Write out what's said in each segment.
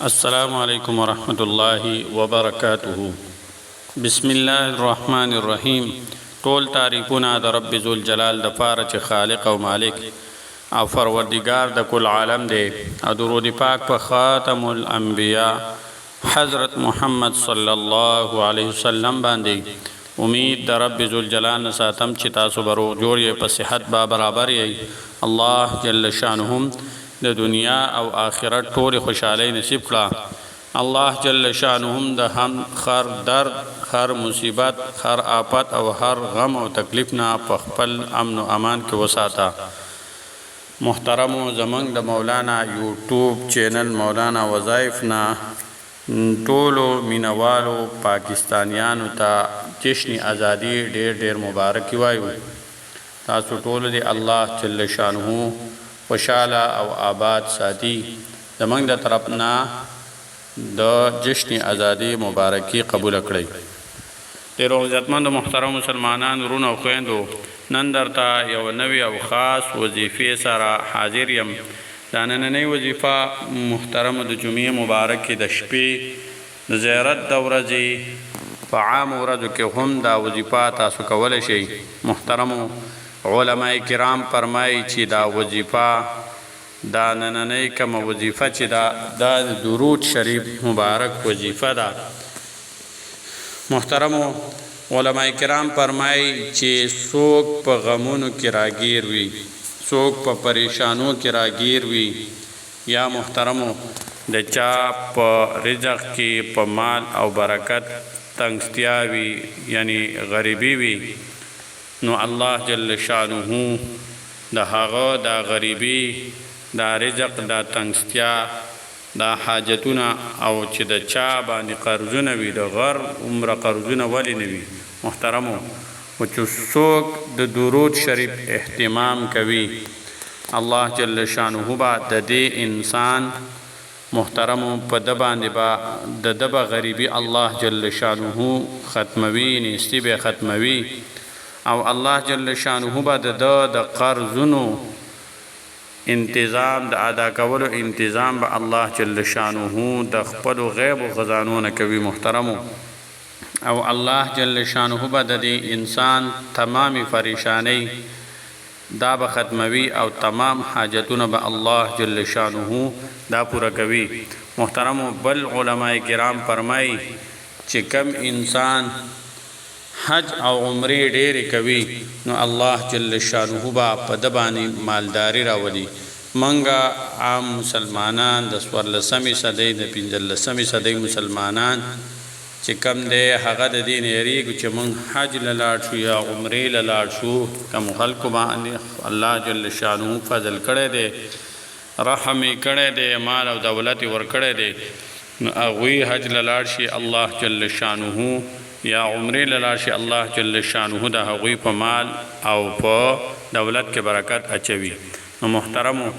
السلام علیکم ورحمۃ اللہ وبرکاتہ. بسم الله الرحمن الرحیم. ټول تعریفونه د رب ذوالجلال د پاره چې خالق او مالک او پروردگار د کل عالم دی، او درود پاک په خاتم الانبیاء حضرت محمد صلی الله علیه وسلم باندې. امید د رب ذوالجلال نه ساتم چې تاسو به روغ جوړ یې، په صحت با برابر یې. الله جل شانه د دنیا او آخرت ټول خوشحالی نصیب کړه. الله جل شانهم د هم هر درد، هر مصیبت، هر آفت او هر غم او تکلیف نه په خپل امن او امان کې وساته. محترمو، زمونږ د مولانا یوټیوب چینل مولانا وظایف نه ټولو مینوالو پاکستانیانو ته جشن ازادي ډیر ډیر مبارک وایو. تاسو ټول دی الله جل شانه خوشاله او آباد ساتي. زمونږ د طرف نه د جشن ازادي مبارکي قبول کړئ. ډیرو عزتمندو محترم مسلمانان ورونو او خویندو، نن درته یو نوی او خاص وظیفې سره حاضر یم. دا نننۍ وظیفه محترمو د جمعې مبارکې د شپې د زیارت د ورځې په عامو ورځو کې هم دا وظیفه تاسو کولی شئ. محترمو علماء کرام فرمایي چې دا وظیفه دا نننۍ کومه وظیفه چې دا درود شریف مبارک وظیفه ده. محترمو علماء کرام فرمایي چې څوک په غمونو کې راګیر وي، څوک په پریشانو کې راګیر وي، یا محترمو د چا په رزق کې په مال او برکت تنگستیا وي، یعنی غریبی وي، نو الله جل شانه د هغه د غریبی، د رزق، د تنگستیا، د حاجتونه او چې د چا باندې قرضونه وي، د غر عمره قرضونه ولی نه وي. محترمو و چې څوک د درود شریف اهتمام کوي، الله جل شانه با د دې انسان محترمو په د باندې با د دبه غریبی الله جل شانه ختموي، نیستی به ختموي، او الله جل شانه به د قرضونو انتظام د ادا کولو انتظام به الله جل شانه د خپل غیب و خزانو نه کوي. محترمو او الله جل شانه به د انسان تمامی پریشانی دا به ختموي، او تمام حاجتونه به الله جل شانه دا پورا کوي. محترمو بل علماء کرام فرمایي چې کم انسان حج او عمره ډیرې کوي، نو الله جل شانه با په د باندې مالداري راولي. منګه عام مسلمانان د 14مې صدۍ د 15مې صدۍ مسلمانان چې کم دی هغه د دې نه یریږي چې موږ حج له لاړ شو یا عمرې له لاړ شو. کوم خلکو باندې الله جل شانه فضل کړی دی، رحم یې کړی دی، مال او دولت یې ورکړی دی، نو هغوی حج له لاړ شي، الله جل شانه یا عمرې له لاړ شي، الله جل شانه د هغوی په مال او په دولت کې برکت اچوي. نو محترمو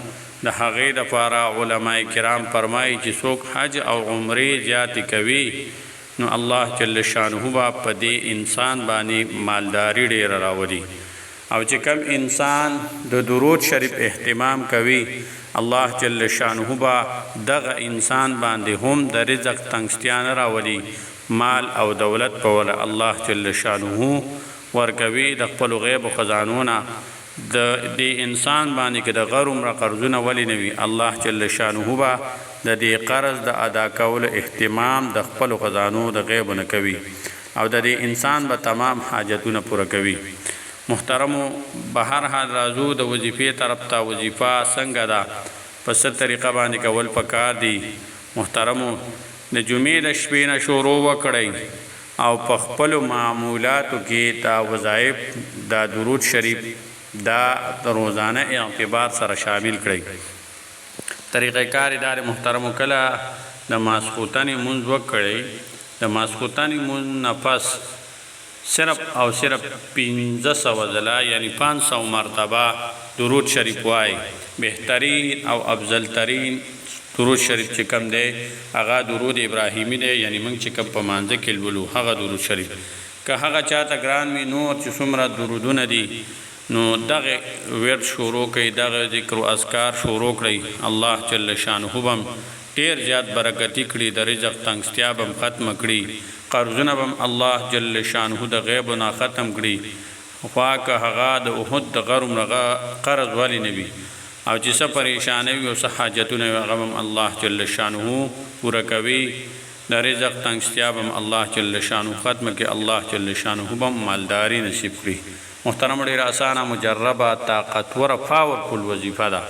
د هغې دپاره علماء کرام فرمایي چې څوک حج او عمرې زیاتې کوي، نو الله جل شانه به په دې انسان باندې مالداري ډېره راولي. او چې کم انسان د درود شریف اهتمام کوي، الله جل شانه به دغه انسان باندې هم د رزق تنگستیا نه راولي، مال او دولت په وله الله جل شانه ورکوي د خپل غیب و خزانونه. د دې انسان باندې کې د غر عمره قرضونه ولی نه وي، الله جل شانه به د دې قرض د ادا کولو اهتمام د خپل خزانو د غیب نه کوي، او د دې انسان به تمام حاجتونه پوره کوي. محترمو به هر حال راځو د وظیفې طرف ته. وظیفه څنګه ده، په څه طریقه باندې کول پکار دي. محترمو د جمعې د شپې نه شروع وکړئ، او په خپلو معمولاتو کې دا وظایف دا درود شریف دا د روزانه اعتبار سره شامل کړئ. طریقه کار دار محترمو کله د ماسخوتنې مونځ وکړئ، د ماسخوتنې مونځ نه پس صرف او صرف 1500 ځله یعنی 500 مرتبه درود شریف وای. بهترین او افضل ترین درود شریف چې کم دی هغه درود ابراهیمی دی، یعنی موږ چې کم په مانځه کې لولو هغه درود شریف. که هغه چاته ګران وي نور چې څومره درودونه دي، نو دغه ورد شروع کړئ، دغه ذکر او اذکار شروع کړئ. الله جل شانه بم ډیر زیات برکتی کړي، د رزق تنګستیا به ختم کړي، قرضونه به الله جل شانه د غیب نه ختم کړي. خوا که هغه د احد د غرم هغه قرض والی نبی او چې څه پریشانه وي او څه حاجتونه وي هغه هم الله جل شانه پوره کوي. د رزق تنګستیا به الله جل شانه ختم کړي، الله جل شانه به مالداري نصیب کړي. محترم ډېر اسانه مجربه طاقتوره پاورفل وظیفه ده،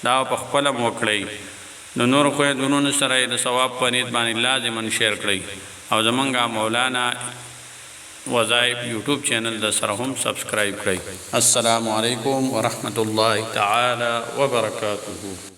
دا په خپله مو وکړئ. د نورو خویندونو سره د ثواب په نیت باندې لازما شیر کړئ او زمونږ مولانا وظایف یوټیوب چینل د سره هم سبسکرایب کړئ. السلام علیکم ورحمت الله تعالی وبرکاته.